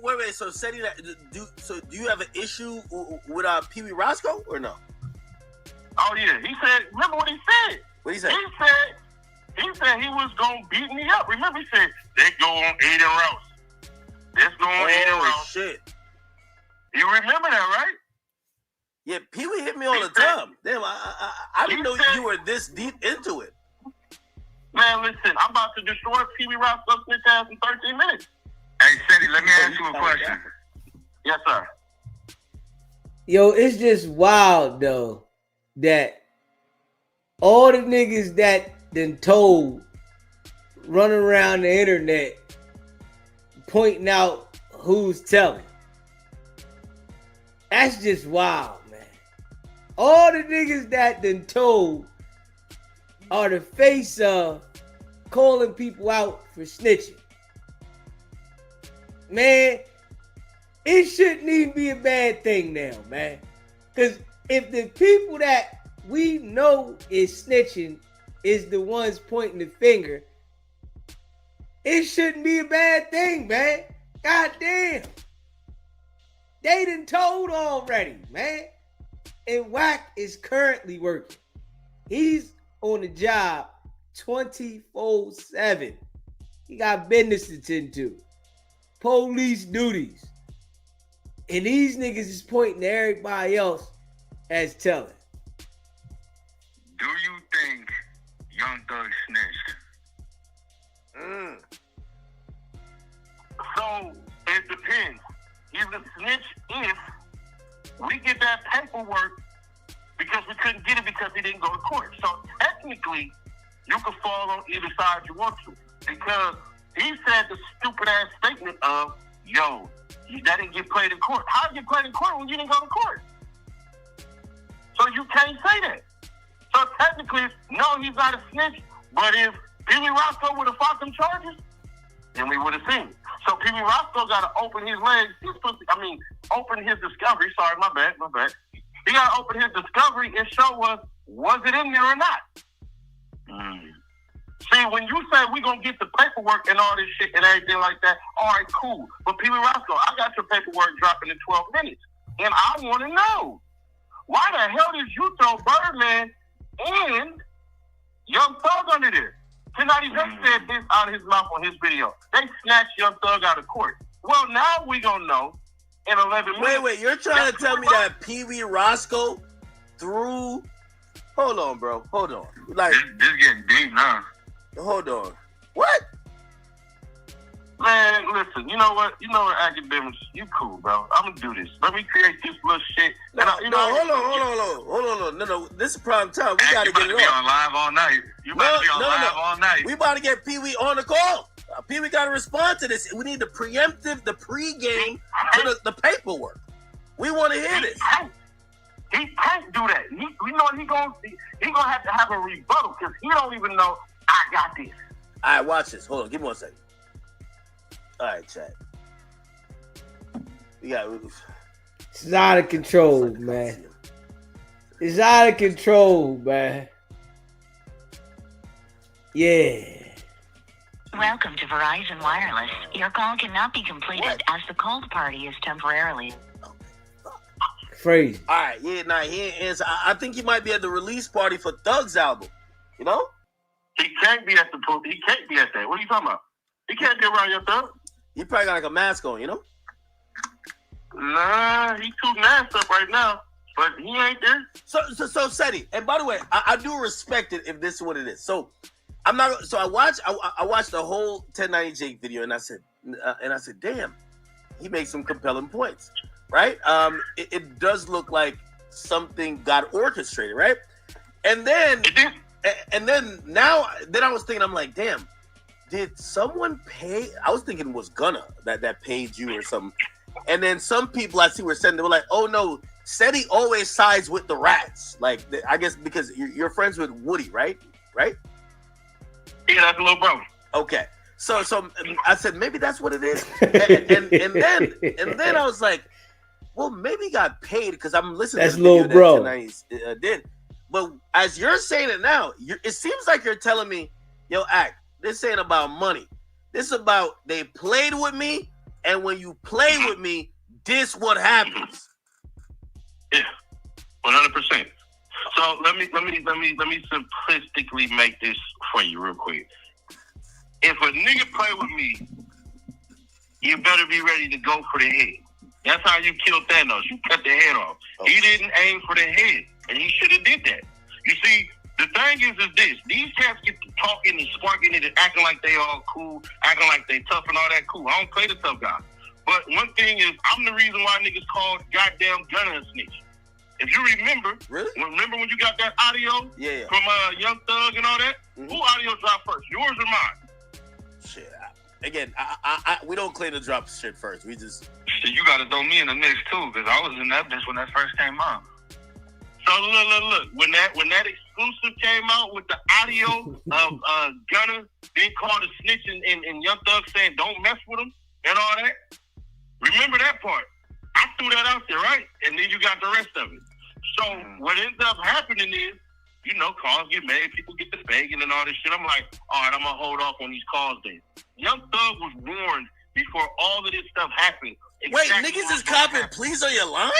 wait. So Ceddy, do you have an issue with Pee Wee Roscoe or no? Oh yeah, he said. Remember what he said? What he said? He said he was gonna beat me up. Remember, he said they go on 8 and roast. Let's go on 8 and roast. Shit. You remember that, right? Yeah, Pee Wee hit me all the time. Damn, I didn't know you were this deep into it. Man, listen, I'm about to destroy Pee Wee Roscoe's snitch ass in 13 minutes. Hey, Ceddy, let me ask you a question. Yes, sir. Yo, it's just wild though that all the niggas that then told running around the internet pointing out who's telling. That's just wild, man. All the niggas that then told are the face of calling people out for snitching. Man, it shouldn't even be a bad thing now, man. Because if the people that we know is snitching is the ones pointing the finger, it shouldn't be a bad thing, man. God damn. They done told already, man. And Wack is currently working. He's on the job 24/7. He got business to tend to. Police duties. And these niggas is pointing to everybody else as telling. Do you think Young Thug snitched? So, it depends. He's a snitch if we get that paperwork because we couldn't get it because he didn't go to court. So, technically, you can fall on either side you want to. Because he said the stupid-ass statement of, yo, that didn't get played in court. How did you play in court when you didn't go to court? So you can't say that. So technically, no, he's not a snitch. But if Pee Wee Roscoe would have fought them charges, then we would have seen. So Pee Wee Roscoe got to open his legs. Open his discovery. Sorry, my bad. He got to open his discovery and show us, was it in there or not? See, when you say we're going to get the paperwork and all this shit and everything like that, all right, cool. But Pee Wee Roscoe, I got your paperwork dropping in 12 minutes. And I want to know, why the hell did you throw Birdman and Young Thug under there? Tonight just said this out of his mouth on his video. They snatched Young Thug out of court. Well, now we going to know in 11 minutes. Wait, you're trying to tell me that Pee Wee Roscoe threw... Hold on, bro. Hold on. Like, this getting deep now. Hold on. What? Man, listen, you know what, Akademiks, you cool, bro. I'm gonna do this. Let me create this little shit. Hold on. No, this is prime time. We gotta get it on live all night. You about to be on live all night. We about to get Pee Wee on the call. Pee Wee gotta respond to this. We need the pregame for the paperwork. We want to hear this. He can't do that. We know he gonna have to have a rebuttal because he don't even know I got this. All right, watch this. Hold on, give me 1 second. All right, chat. It's out of control, man. It's out of control, man. Yeah. Welcome to Verizon Wireless. Your call cannot be completed as the called party is temporarily. Crazy. All right, he ain't answer. I think he might be at the release party for Thug's album. You know? He can't be at the pool. He can't be at that. What are you talking about? He can't be around your Thug. He probably got like a mask on, you know? Nah, he too masked up right now. But he ain't there. So Ceddy, and by the way, I do respect it if this is what it is. So I'm not. So I watched the whole 1090 Jake video, and I said, damn, he makes some compelling points, right? It does look like something got orchestrated, right? And then I was thinking, I'm like, damn, did someone pay? I was thinking it was Gunna that paid you or something. And then some people I see were saying, they were like, oh no, Ceddy always sides with the rats. Like, I guess because you're friends with Woody, right? Right? Yeah, that's a little bro. Okay. So I said, maybe that's what it is. and then I was like, well, maybe he got paid because I'm listening that's to the little bro. That did. But as you're saying it now, it seems like you're telling me, yo, Ak, this ain't about money. This is about they played with me and when you play with me, this what happens. Yeah, 100%. So let me simplistically make this for you real quick. If a nigga play with me, you better be ready to go for the head. That's how you killed Thanos. You cut the head off. Oh. He didn't aim for the head, and he should have did that. You see, the thing is this. These cats get to talking and sparking it and acting like they all cool, acting like they tough and all that cool. I don't play the tough guy. But one thing is, I'm the reason why niggas called goddamn Gunna a snitch. If you remember, remember when you got that audio from Young Thug and all that? Mm-hmm. Who audio dropped first, yours or mine? Shit. Again, we don't claim to drop shit first. We just... Shit, you got to throw me in the mix, too, because I was in that bitch when that first came out. So, look. When that exclusive came out with the audio of Gunna being called a snitch and Young Thug saying, don't mess with him and all that, remember that part. I threw that out there, right? And then you got the rest of it. So what ends up happening is, calls get made, people get the begging and all this shit. I'm like, all right, I'm going to hold off on these calls then. Young Thug was warned before all of this stuff happened. Wait, niggas is copping please on your line?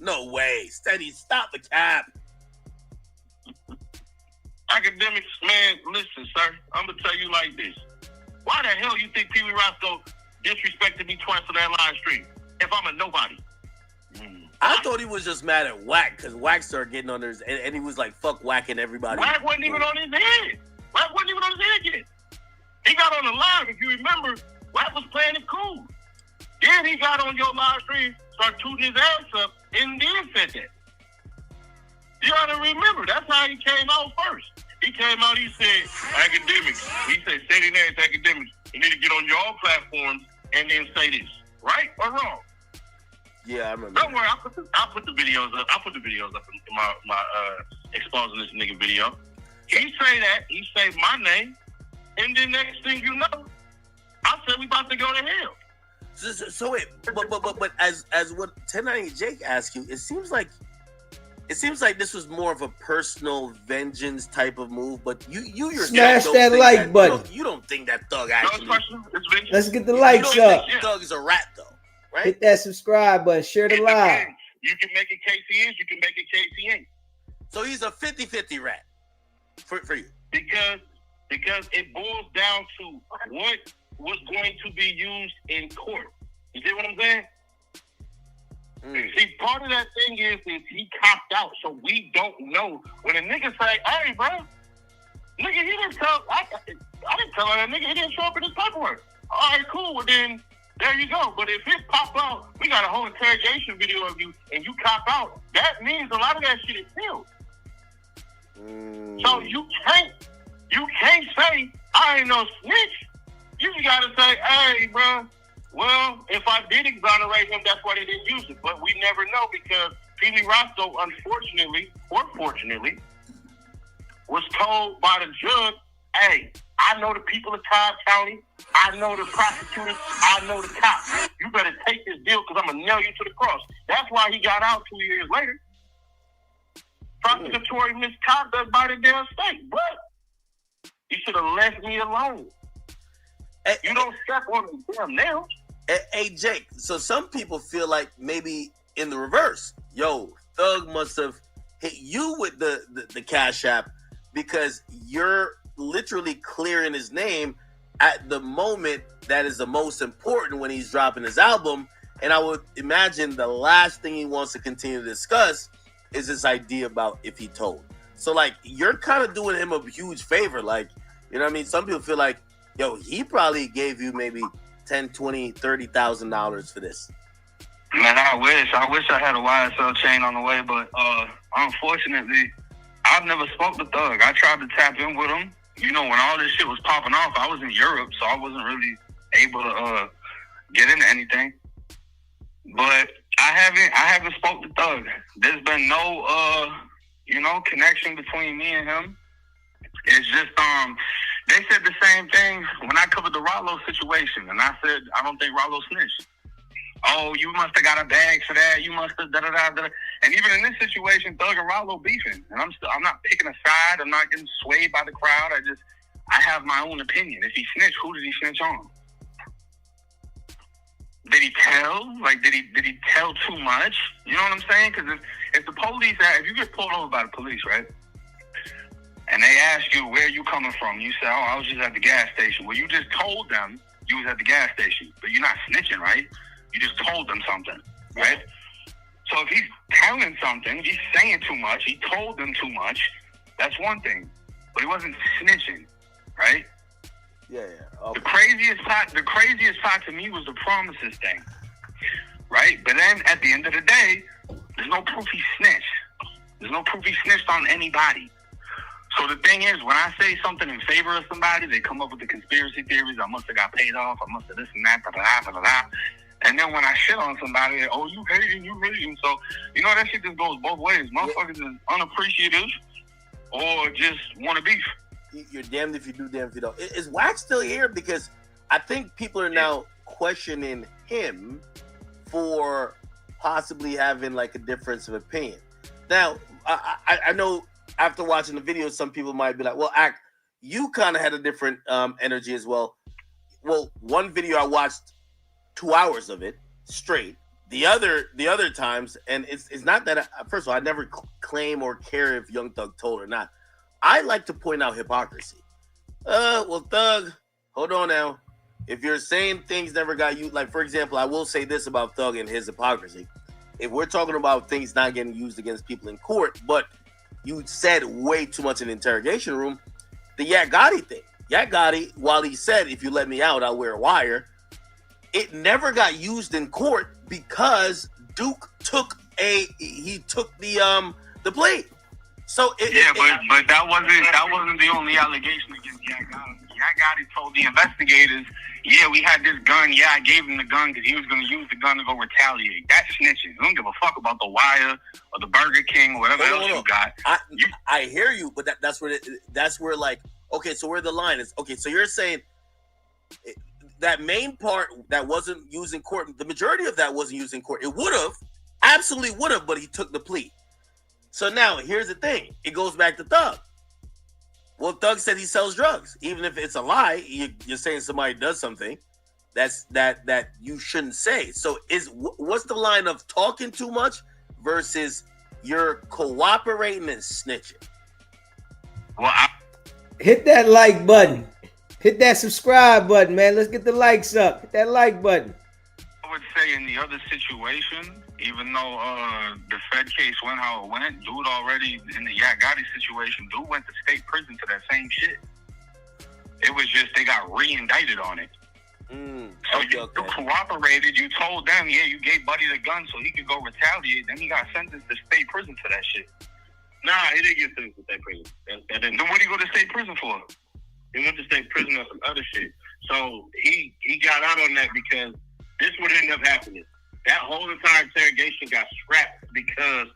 No way. Ceddy, stop the cap. Akademiks, man, listen, sir. I'm going to tell you like this. Why the hell you think Pee Wee Roscoe disrespected me twice on that live stream if I'm a nobody? I thought he was just mad at Wack because Wack started getting on there and he was like, fuck whacking everybody. Wack wasn't even on his head. Wack wasn't even on his head yet. He got on the live, if you remember, Wack was playing it cool. Then he got on your live stream, started tooting his ass up, and then said that. You gotta remember, that's how he came out first. He came out, he said, Akademiks. He said, Ceddy Nash, Akademiks. You need to get on your platforms and then say this. Right or wrong? Yeah, I remember. Don't worry, I'll put the videos up. I'll put the videos up in my exposing this nigga video. He say that, he say my name, and then next thing you know, I said we about to go to hell. So wait, but as what 1090 Jake asked you, it seems like this was more of a personal vengeance type of move. But you yourself smash that like button. You don't think that Thug actually? Let's get the likes up. Thug is a rat though, right? Hit that subscribe button. Share the live. You can make it case he is. You can make it case he ain't. So he's a 50-50 rat for you. Because it boils down to what was going to be used in court. You see what I'm saying? See, part of that thing is he copped out, so we don't know. When a nigga say, hey, bro, nigga, he didn't tell, I didn't tell that nigga, he didn't show up in his paperwork. All right, cool, well then, there you go. But if it pop out, we got a whole interrogation video of you, and you cop out, that means a lot of that shit is sealed. So you can't say, I ain't no snitch. You just gotta say, hey, bro, well, if I did exonerate him, that's why they didn't use it. But we never know because Pee Wee Roscoe, unfortunately, or fortunately, was told by the judge, hey, I know the people of Cobb County, I know the prosecutors, I know the cops. You better take this deal because I'm going to nail you to the cross. That's why he got out 2 years later. Prosecutory misconduct by the damn state. But you should have left me alone. You don't step on the damn nails. Hey, Jake, so some people feel like maybe in the reverse. Yo, Thug must have hit you with the Cash App because you're literally clearing his name at the moment that is the most important when he's dropping his album. And I would imagine the last thing he wants to continue to discuss is this idea about if he told. So, like, you're kind of doing him a huge favor. Like, you know what I mean? Some people feel like, yo, he probably gave you maybe $10,000, $20,000, $30,000 for this. Man, I wish I had a YSL chain on the way, but unfortunately, I've never spoke to Thug. I tried to tap in with him. You know, when all this shit was popping off, I was in Europe, so I wasn't really able to get into anything. But I haven't spoke to Thug. There's been no connection between me and him. It's just they said the same thing when I covered the Rollo situation, and I said I don't think Rollo snitched. Oh, you must have got a bag for that. You must have da-da-da-da. And even in this situation, Thug and Rollo beefing. And I'm not picking a side. I'm not getting swayed by the crowd. I have my own opinion. If he snitched, who did he snitch on? did he tell? Like, did he tell too much? You know what I'm saying? Because if the police, if you get pulled over by the police, right, and they ask you where you coming from, you say, oh, I was just at the gas station. Well, you just told them you was at the gas station, but you're not snitching, right? You just told them something, right? So if he's telling something, if he's saying too much, he told them too much, that's one thing. But he wasn't snitching, right? Yeah. Okay. The craziest part to me was the promises thing, right? But then at the end of the day, there's no proof he snitched. There's no proof he snitched on anybody. So the thing is, when I say something in favor of somebody, they come up with the conspiracy theories. I must have got paid off. I must have this and that, blah, blah, blah, blah. And then when I shit on somebody, oh, you hating. So, you know, that shit just goes both ways. Motherfuckers is unappreciative or just want to beef. You're damned if you do, damned if you don't. Is Wax still here? Because I think people are now questioning him for possibly having like a difference of opinion. Now, I know after watching the video, some people might be like, well, you kind of had a different energy as well. Well, one video I watched 2 hours of it straight. The other times, and it's not that, first of all, I never claim or care if Young Thug told or not. I like to point out hypocrisy. Well, Thug, hold on now. If you're saying things never got used, like, for example, I will say this about Thug and his hypocrisy. If we're talking about things not getting used against people in court, but you said way too much in the interrogation room, the Yak Gotti thing. Yak Gotti, while he said, if you let me out, I'll wear a wire, it never got used in court because Duke took the plea. So but that wasn't the only allegation against Yak Gotti. Yak Gotti told the investigators, yeah, we had this gun. Yeah, I gave him the gun because he was going to use the gun to go retaliate. That's snitching. I don't give a fuck about the wire or the Burger King or whatever else you got. I hear you, but that's where like, okay, so where the line is. Okay, so you're saying that main part that wasn't used in court, the majority of that wasn't used in court. It would have, absolutely would have, but he took the plea. So now here's the thing. It goes back to Thug. Well, Thug said he sells drugs. Even if it's a lie, you're saying somebody does something that you shouldn't say. So what's the line of talking too much versus you're cooperating and snitching? Well, hit that like button. Hit that subscribe button, man. Let's get the likes up. Hit that like button. I would say in the other situation, even though the Fed case went how it went, dude already in the Yak Gotti situation, dude went to state prison for that same shit. It was just they got re-indicted on it. So you cooperated, you told them, yeah, you gave Buddy the gun so he could go retaliate, then he got sentenced to state prison for that shit. Nah, he didn't get sentenced to state prison. Then what did he go to state prison for? He went to state prison on some other shit. So he got out on that because this would end up happening. That whole entire interrogation got scrapped because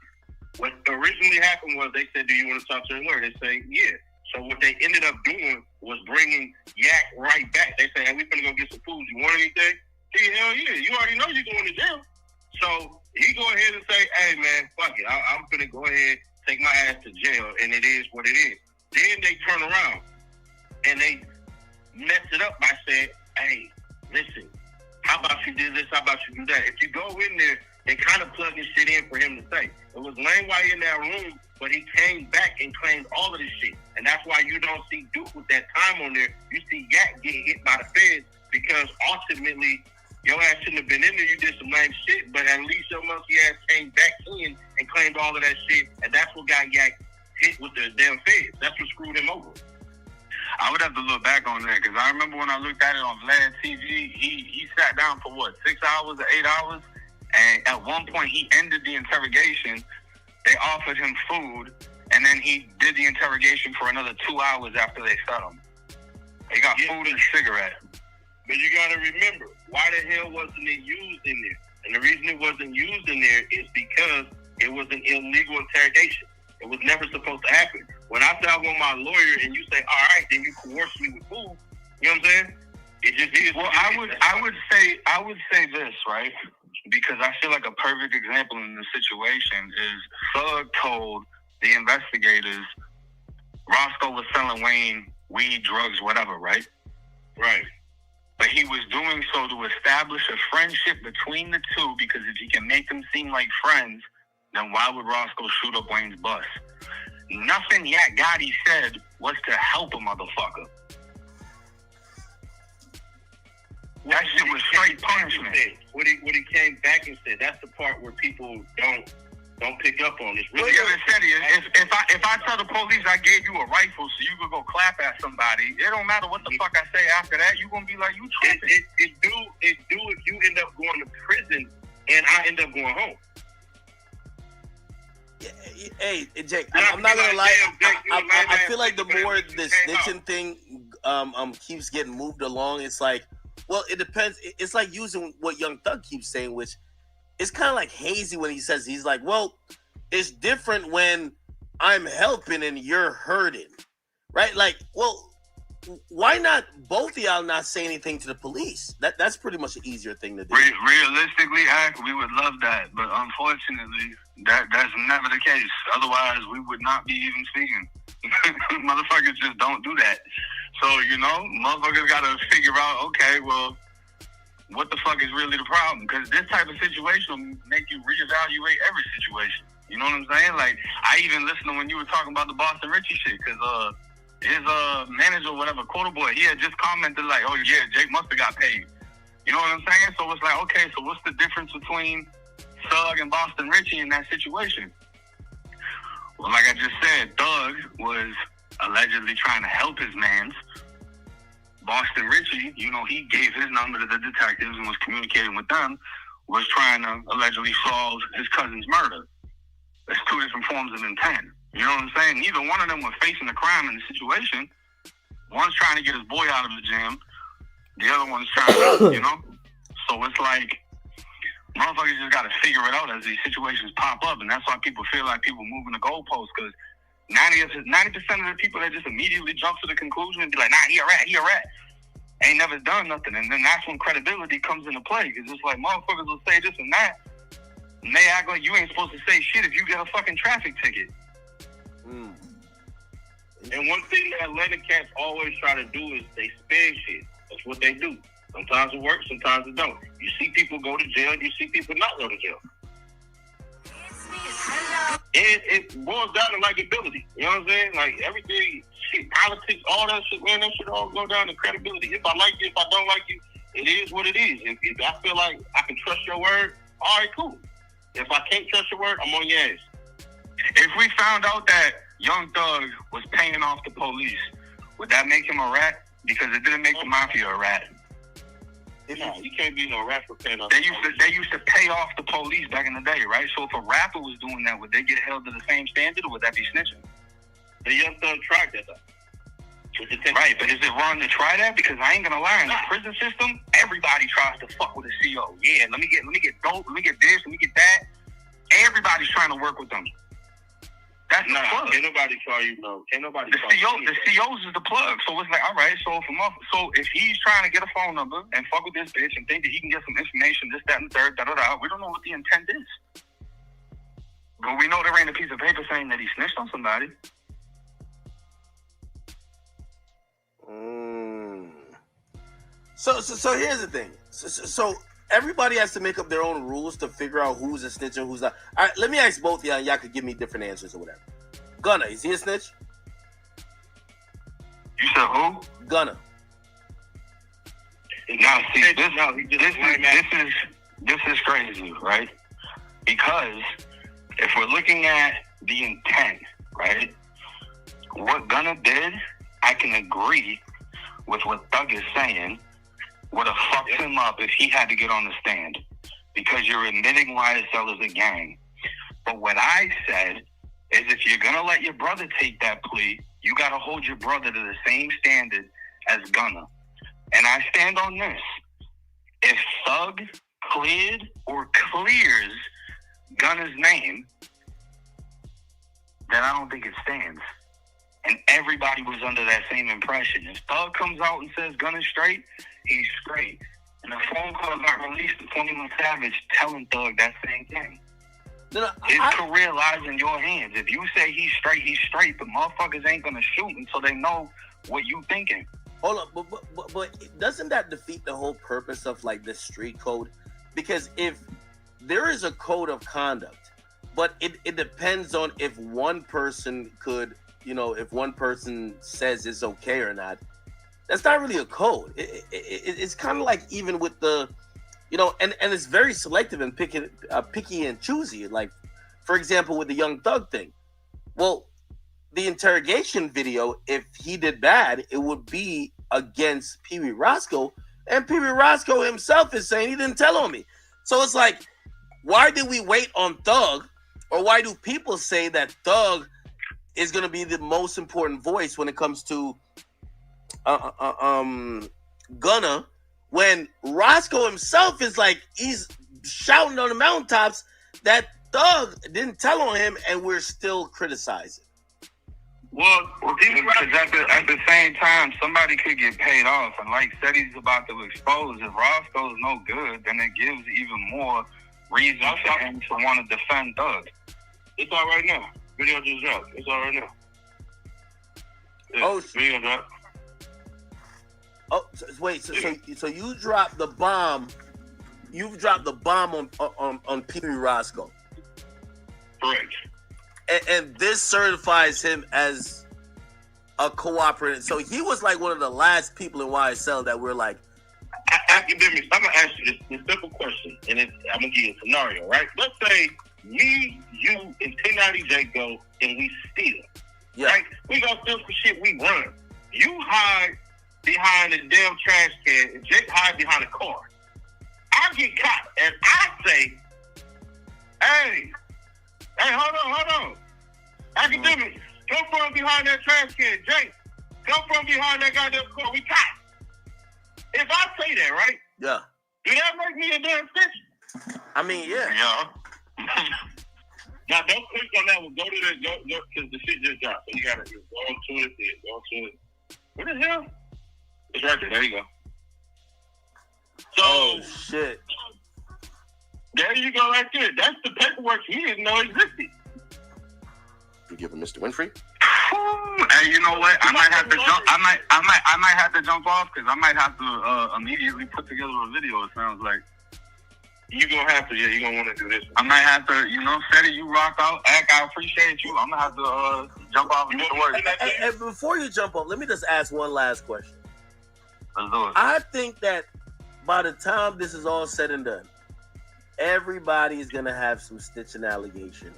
what originally happened was they said, do you want to talk to a lawyer? They say, yeah. So what they ended up doing was bringing Yak right back. They say, hey, we finna go get some food. You want anything? Hey, hell yeah. You already know you're going to jail. So he go ahead and say, hey, man, fuck it. I'm finna go ahead, take my ass to jail, and it is what it is. Then they turn around and they mess it up by saying, hey, listen, how about you do this? How about you do that? If you go in there, they kind of plugging shit in for him to say. It was Lane White in that room, but he came back and claimed all of this shit. And that's why you don't see Duke with that time on there. You see Yak getting hit by the feds because ultimately your ass shouldn't have been in there. You did some lame shit, but at least your monkey ass came back in and claimed all of that shit. And that's what got Yak hit with the damn feds. That's what screwed him over. I would have to look back on that because I remember when I looked at it on Vlad TV, he sat down for 6 hours or 8 hours, and at one point he ended the interrogation. They offered him food, and then he did the interrogation for another 2 hours after they set him. He got food and a cigarette. But you got to remember, why the hell wasn't it used in there? And the reason it wasn't used in there is because it was an illegal interrogation. It was never supposed to happen. When I say I want my lawyer and you say, all right, then you coerce me with food, you know what I'm saying? It just is. Well, I would say this, right? Because I feel like a perfect example in this situation is Thug told the investigators Roscoe was selling Wayne weed, drugs, whatever, right? Right. But he was doing so to establish a friendship between the two, because if he can make them seem like friends, then why would Roscoe shoot up Wayne's bus? Nothing yet Gotti said was to help a motherfucker. That shit was straight punishment. What he came back and said, that's the part where people don't pick up on. It's really if I tell the police I gave you a rifle so you could go clap at somebody, it don't matter what the fuck I say after that. You gonna be like, you tripping. It do if you end up going to prison and I end up going home. Hey, Jake, I'm not gonna lie. I feel like the more this snitching thing keeps getting moved along, it's like, well, it depends. It's like using what Young Thug keeps saying, which it's kind of like hazy when he says, he's like, well, it's different when I'm helping and you're hurting, right? Like, well, why not both of y'all not say anything to the police? That's pretty much an easier thing to do. Realistically, we would love that, but unfortunately, that's never the case. Otherwise, we would not be even speaking. Motherfuckers just don't do that. So, motherfuckers gotta figure out, okay, well, what the fuck is really the problem? Because this type of situation will make you reevaluate every situation. You know what I'm saying? Like, I even listened to when you were talking about the Boston Richie shit, because his manager or whatever, Quota Boy, he had just commented like, oh yeah, Jake must have got paid. You know what I'm saying? So it's like, okay, so what's the difference between Thug and Boston Richie in that situation? Well, like I just said, Thug was allegedly trying to help his mans. Boston Richie, he gave his number to the detectives and was communicating with them, was trying to allegedly solve his cousin's murder. There's two different forms of intent. You know what I'm saying? Neither one of them were facing a crime in the situation. One's trying to get his boy out of the gym. The other one's trying to, So it's like, motherfuckers just got to figure it out as these situations pop up. And that's why people feel like people moving the goalposts, because 90% of the people that just immediately jump to the conclusion and be like, nah, he a rat. Ain't never done nothing. And then that's when credibility comes into play. Because it's like, motherfuckers will say this and that, and they act like you ain't supposed to say shit if you get a fucking traffic ticket. And one thing that Atlanta cats always try to do is they spare shit. That's what they do. Sometimes it works, sometimes it don't. You see people go to jail, you see people not go to jail. It boils down to likability. You know what I'm saying? Like everything, shit, politics, all that shit, man, that shit all go down to credibility. If I like you, if I don't like you, it is what it is. If I feel like I can trust your word, all right, cool. If I can't trust your word, I'm on your ass. If we found out that Young Thug was paying off the police, would that make him a rat? Because it didn't make the mafia a rat. No, you can't be no rat for paying off. They used to pay off the police back in the day, right? So if a rapper was doing that, would they get held to the same standard, or would that be snitching? The Young Thug tried that though. Right, but is it wrong to try that? Because I ain't gonna lie, in the prison system, everybody tries to fuck with a CO. Yeah, let me get dope, let me get this, let me get that. Everybody's trying to work with them. That's the plug. Can't nobody call you no. Can't nobody the call CO, you. The COs is the plug. So it's like, all right, so if he's trying to get a phone number and fuck with this bitch and think that he can get some information, this, that, and third, we don't know what the intent is. But we know there ain't a piece of paper saying that he snitched on somebody. So here's the thing. So everybody has to make up their own rules to figure out who's a snitch and who's not. All right, let me ask both of y'all. Y'all could give me different answers or whatever. Gunna, is he a snitch? You said who? Gunna. Now, see, this is crazy, right? Because if we're looking at the intent, right? What Gunna did, I can agree with what Thug is saying, would have fucked him up if he had to get on the stand, because you're admitting YSL is a gang. But what I said is, if you're gonna let your brother take that plea, you gotta hold your brother to the same standard as Gunna. And I stand on this: if Thug cleared or clears Gunna's name, then I don't think it stands. And everybody was under that same impression. If Thug comes out and says Gunna's straight, he's straight. And a phone call got released to 21 Savage telling Thug that same thing. His career lies in your hands. If you say he's straight, but motherfuckers ain't gonna shoot until they know what you thinking. Hold up, but doesn't that defeat the whole purpose of like this street code? Because if there is a code of conduct, but it depends on if one person could, if one person says it's okay or not. That's not really a code. It's kind of like even with the, and it's very selective and picky and choosy. Like, for example, with the Young Thug thing. Well, the interrogation video, if he did bad, it would be against Pee Wee Roscoe, and Pee Wee Roscoe himself is saying he didn't tell on me. So it's like, why did we wait on Thug, or why do people say that Thug is going to be the most important voice when it comes to Gunna, when Roscoe himself is like, he's shouting on the mountaintops that Thug didn't tell on him, and we're still criticizing. Well, because at the same time, somebody could get paid off, and like Ceddy's about to expose, if Roscoe's no good, then it gives even more reason for him to want to defend Thug. It's all right now. Video just dropped. It's all right now. Video dropped. Oh, wait. So you dropped the bomb. You've dropped the bomb on Pee Wee Roscoe. Correct. And this certifies him as a cooperative. So he was like one of the last people in YSL that were like, Akademiks, I'm gonna ask you this simple question, and I'm gonna give you a scenario, right? Let's say me, you, and 1090J go, and we steal. Yeah. Right? We gonna steal some shit. We run. You hide behind the damn trash can, and Jake hide behind a car. I get caught, and I say, "Hey, hold on. Akademiks, come from behind that trash can. Jake, come from behind that goddamn car. We caught." If I say that, right? Yeah. Do that make me a damn snitch? I mean, yeah. Yeah. Now, don't click on that one. Go because the shit just dropped. So you gotta go to it. Go to it. What the hell? It's right there. There you go. So, Oh, shit. there you go right there. That's the paperwork he didn't know existed. You give him Mr. Winfrey? Hey, you know what? I might have to jump. I might have to jump off because I might have to immediately put together a video. It sounds like You gonna have to. Yeah, you gonna want to do this. I might have to. Ceddy, you rock out. Act, I appreciate you. I'm gonna have to jump off and get to work. And before you jump off, let me just ask one last question. Let's do it. I think that by the time this is all said and done, everybody's gonna have some snitching allegation.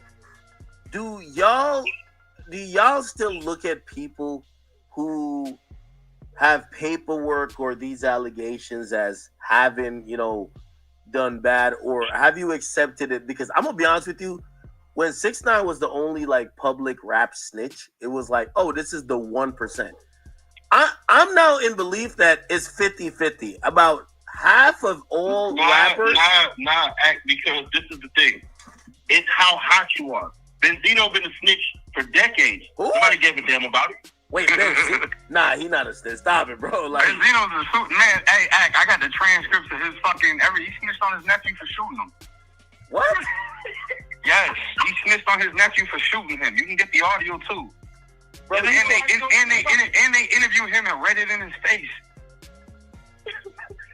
Do y'all still look at people who have paperwork or these allegations as having, done bad, or have you accepted it? Because I'm gonna be honest with you, when 6ix9ine was the only like public rap snitch, it was like, oh, this is the 1%. I'm now in belief that it's 50-50. About half of all rappers. Nah, because this is the thing. It's how hot you are. Benzino been a snitch for decades. Who? Nobody gave a damn about it. Wait, nah, he not a snitch. Stop it, bro. Like, Benzino's a suit man. Hey, Act, I got the transcripts of his fucking he snitched on his nephew for shooting him. what? Yes, he snitched on his nephew for shooting him. You can get the audio too. Bro, And they interviewed him and read it in his face.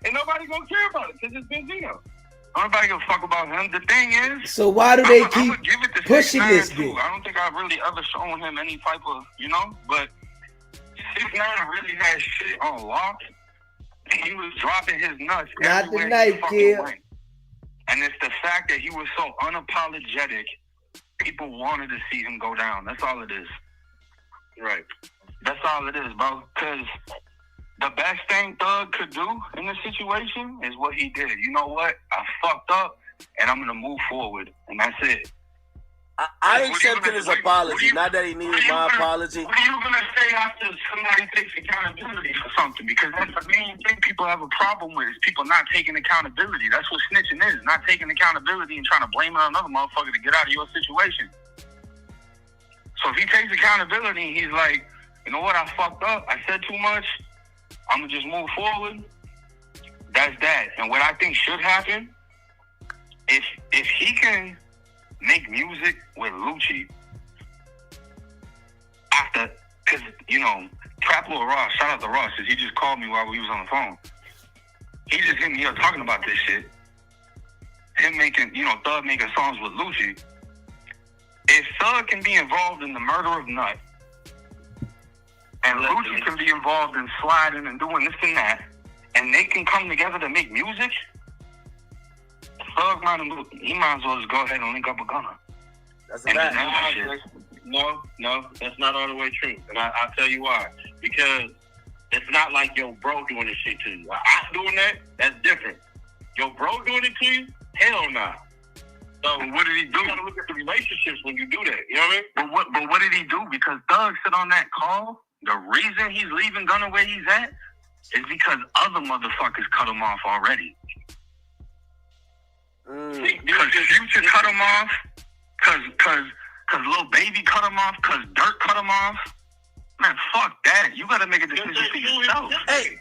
And nobody gonna care about it because it's Benzino. Nobody give a fuck about him. The thing is, So why do they I keep would give it to pushing 6ix9ine this too. dude? I don't think I've really ever shown him any type of, but 6ix9ine really had shit on lock. And he was dropping his nuts Not the everywhere knife, he fucking kid. went. And it's the fact that he was so unapologetic, people wanted to see him go down. That's all it is. Right. That's all it is, bro. Because the best thing Thug could do in this situation is what he did. You know what? I fucked up, and I'm going to move forward. And that's it. I accepted his apology. Not that he needed my apology. What are you going to say after somebody takes accountability for something? Because that's the main thing people have a problem with is people not taking accountability. That's what snitching is. Not taking accountability and trying to blame it on another motherfucker to get out of your situation. So if he takes accountability, he's like, you know what? I fucked up. I said too much. I'm going to just move forward. That's that. And what I think should happen, if he can make music with Lucci after because, you know, Trap Lil Ross, shout out to Ross, because he just called me while we was on the phone. He just hit me up talking about this shit. Him making, you know, Thug making songs with Lucci. If Thug can be involved in the murder of Nut, and Lucci can be involved in sliding and doing this and that, and they can come together to make music, Thug might as well just go ahead and link up with Gunna. That's a fact. No, that's not all the way true. And I'll tell you why. Because it's not like your bro doing this shit to you. I'm doing that, that's different. Your bro doing it to you? Hell nah. So what did he do? You gotta look at the relationships when you do that. You know what I mean? But what did he do? Because Thug said on that call, the reason he's leaving Gunna where he's at is because other motherfuckers cut him off already. Because Future cut him off, cause Lil Baby cut him off, cause Dirt cut him off. Man, fuck that. You gotta make a decision for yourself. Hey,